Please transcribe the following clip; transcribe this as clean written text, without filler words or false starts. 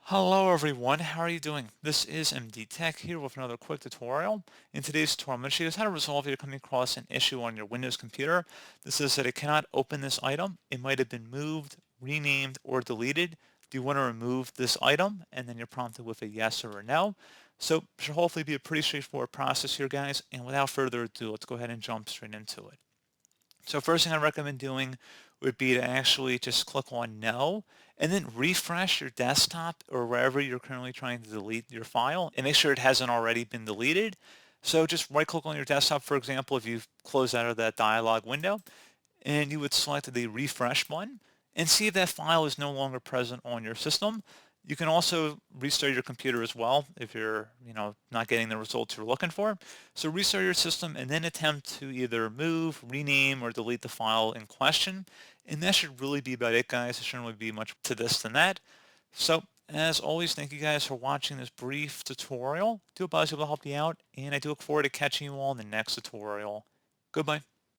Hello everyone, how are you doing? This is MD Tech here with another quick tutorial. In today's tutorial, I'm going to show you guys how to resolve if you're coming across an issue on your Windows computer. This is that it cannot open this item. It might have been moved, renamed, or deleted. Do you want to remove this item? And then you're prompted with a yes or a no. So it should hopefully be a pretty straightforward process here, guys. And without further ado, let's go ahead and jump straight into it. So first thing I recommend doing would be to actually just click on no and then refresh your desktop or wherever you're currently trying to delete your file and make sure it hasn't already been deleted. So just right click on your desktop, for example, if you've closed out of that dialog window, and you would select the refresh button and see if that file is no longer present on your system. You can also restart your computer as well if you're, not getting the results you're looking for. So restart your system and then attempt to either move, rename, or delete the file in question. And that should really be about it, guys. There shouldn't really be much to this than that. So as always, thank you guys for watching this brief tutorial. I do hope I was able to help you out, and I do look forward to catching you all in the next tutorial. Goodbye.